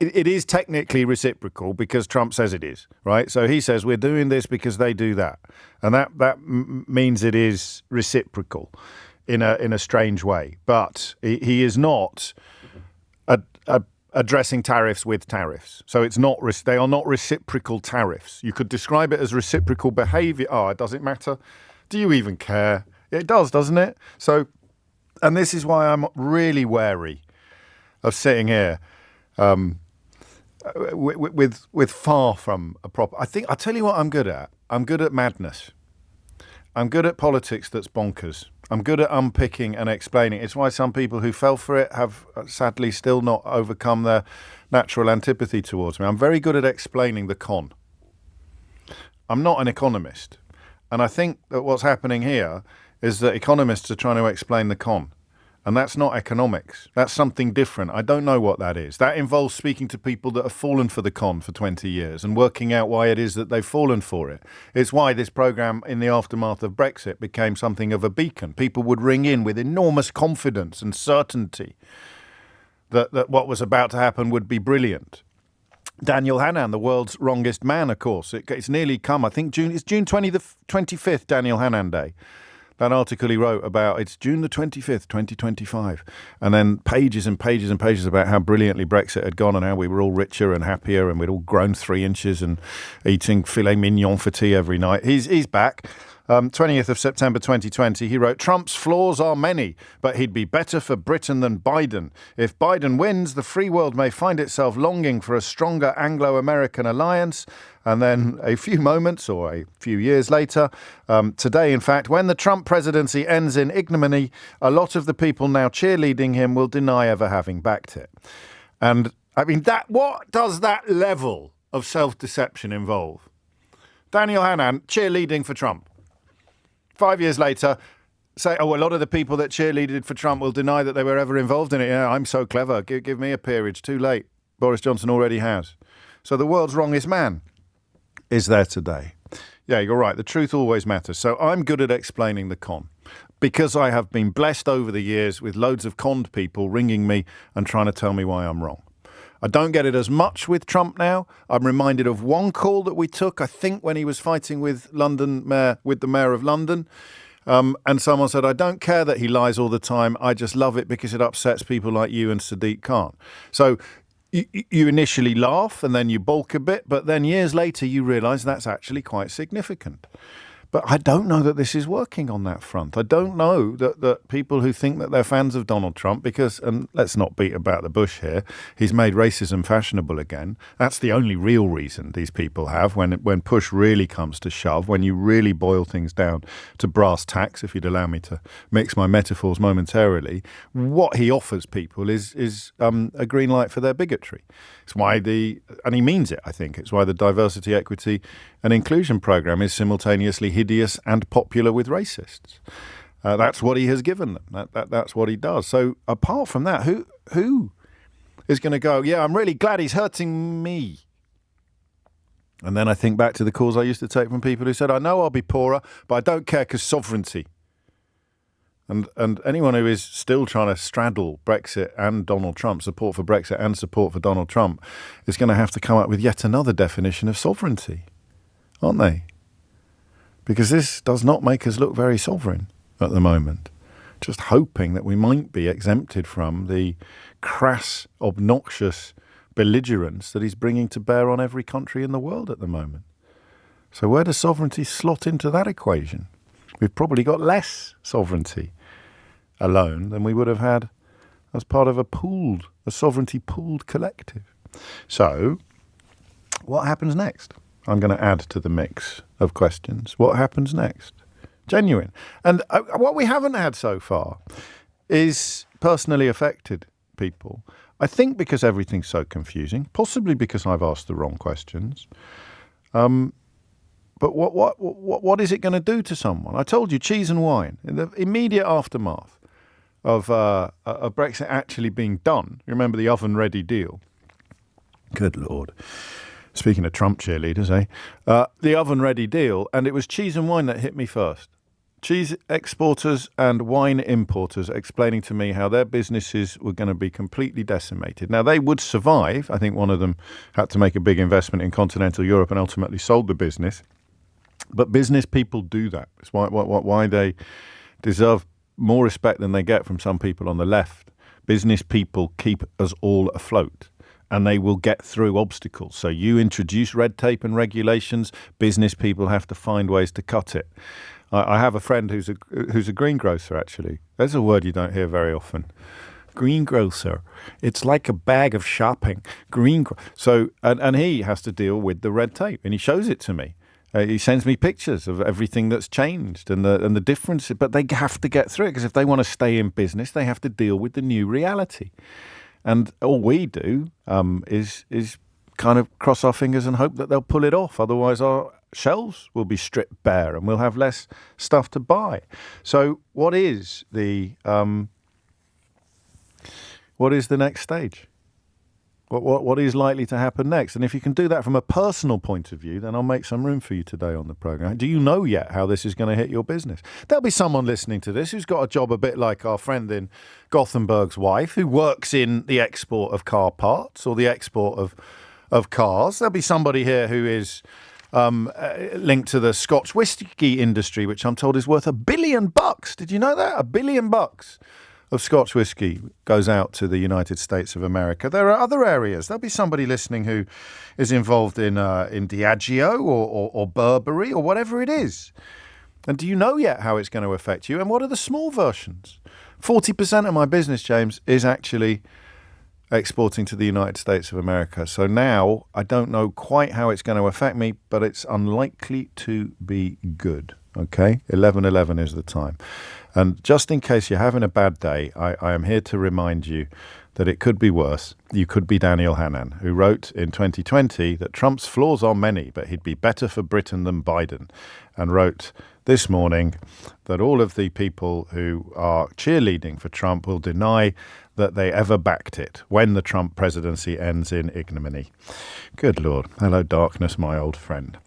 it is technically reciprocal because Trump says it is, right? So he says we're doing this because they do that. And that means it is reciprocal in a strange way. But he is not addressing tariffs with tariffs. So they are not reciprocal tariffs. You could describe it as reciprocal behavior. Oh, does it matter? Do you even care? It does, doesn't it? So, and this is why I'm really wary of sitting here with far from a proper. I'll tell you what I'm good at. I'm good at madness. I'm good at politics that's bonkers. I'm good at unpicking and explaining. It's why some people who fell for it have sadly still not overcome their natural antipathy towards me. I'm very good at explaining the con. I'm not an economist. And I think that what's happening here is that economists are trying to explain the con. And that's not economics. That's something different. I don't know what that is. That involves speaking to people that have fallen for the con for 20 years and working out why it is that they've fallen for it. It's why this programme in the aftermath of Brexit became something of a beacon. People would ring in with enormous confidence and certainty that what was about to happen would be brilliant. Daniel Hannan, the world's wrongest man, of course. It's nearly come. I think it's June 25th, Daniel Hannan Day. That article he wrote about, it's June the 25th, 2025. And then pages and pages and pages about how brilliantly Brexit had gone and how we were all richer and happier and we'd all grown 3 inches and eating filet mignon for tea every night. He's back. 20th of September 2020, he wrote, Trump's flaws are many, but he'd be better for Britain than Biden. If Biden wins, the free world may find itself longing for a stronger Anglo-American alliance. And then a few moments or a few years later, today, in fact, when the Trump presidency ends in ignominy, a lot of the people now cheerleading him will deny ever having backed it. And I mean, what does that level of self-deception involve? Daniel Hannan cheerleading for Trump. 5 years later, say, a lot of the people that cheerleaded for Trump will deny that they were ever involved in it. Yeah, I'm so clever. Give me a peerage. Too late. Boris Johnson already has. So the world's wrongest man is there today. Yeah, you're right. The truth always matters. So I'm good at explaining the con because I have been blessed over the years with loads of conned people ringing me and trying to tell me why I'm wrong. I don't get it as much with Trump now. I'm reminded of one call that we took, I think, when he was fighting with the mayor of London. And someone said, I don't care that he lies all the time. I just love it because it upsets people like you and Sadiq Khan. So you initially laugh and then you balk a bit, but then years later you realise that's actually quite significant. But I don't know that this is working on that front. I don't know that people who think that they're fans of Donald Trump, because, and let's not beat about the bush here, he's made racism fashionable again. That's the only real reason these people have when push really comes to shove, when you really boil things down to brass tacks, if you'd allow me to mix my metaphors momentarily. What he offers people is a green light for their bigotry. It's why and he means it, I think, it's why the diversity, equity and inclusion program is simultaneously hideous and popular with racists. That's what he has given them. That's what he does. So apart from that, who is going to go, yeah, I'm really glad he's hurting me? And then I think back to the calls I used to take from people who said, I know I'll be poorer, but I don't care because sovereignty. And anyone who is still trying to straddle Brexit and Donald Trump, support for Brexit and support for Donald Trump, is going to have to come up with yet another definition of sovereignty, aren't they? Because this does not make us look very sovereign at the moment. Just hoping that we might be exempted from the crass, obnoxious belligerence that he's bringing to bear on every country in the world at the moment. So where does sovereignty slot into that equation? We've probably got less sovereignty alone than we would have had as part of a sovereignty pooled collective. So what happens next? I'm going to add to the mix of questions. What happens next? Genuine. And what we haven't had so far is personally affected people. I think because everything's so confusing, possibly because I've asked the wrong questions. But what is it going to do to someone? I told you, cheese and wine. In the immediate aftermath of Brexit actually being done, you remember the oven-ready deal? Good Lord. Speaking of Trump cheerleaders, the oven-ready deal, and it was cheese and wine that hit me first. cheese exporters and wine importers explaining to me how their businesses were going to be completely decimated. Now, they would survive. I think one of them had to make a big investment in continental Europe and ultimately sold the business. But business people do that. It's why they deserve more respect than they get from some people on the left. Business people keep us all afloat, and they will get through obstacles. So you introduce red tape and regulations, business people have to find ways to cut it. I have a friend who's a greengrocer, actually. There's a word you don't hear very often. Greengrocer. It's like a bag of shopping. So he has to deal with the red tape, and he shows it to me. He sends me pictures of everything that's changed and the difference. But they have to get through it, because if they want to stay in business, they have to deal with the new reality. And all we do is kind of cross our fingers and hope that they'll pull it off. Otherwise, our shelves will be stripped bare and we'll have less stuff to buy. So what is the next stage? What is likely to happen next? And if you can do that from a personal point of view, then I'll make some room for you today on the programme. Do you know yet how this is going to hit your business? There'll be someone listening to this who's got a job a bit like our friend in Gothenburg's wife, who works in the export of car parts or the export of cars. There'll be somebody here who is linked to the Scotch whisky industry, which I'm told is worth $1 billion. Did you know that? $1 billion of Scotch whisky goes out to the United States of America. There are other areas. There'll be somebody listening who is involved in Diageo or Burberry or whatever it is. And do you know yet how it's going to affect you? And what are the small versions? 40% of my business, James, is actually exporting to the United States of America. So now I don't know quite how it's going to affect me, but it's unlikely to be good. Okay, 11:11 is the time. And just in case you're having a bad day, I am here to remind you that it could be worse. You could be Daniel Hannan, who wrote in 2020 that Trump's flaws are many, but he'd be better for Britain than Biden, and wrote this morning that all of the people who are cheerleading for Trump will deny that they ever backed it when the Trump presidency ends in ignominy. Good Lord. Hello, darkness, my old friend.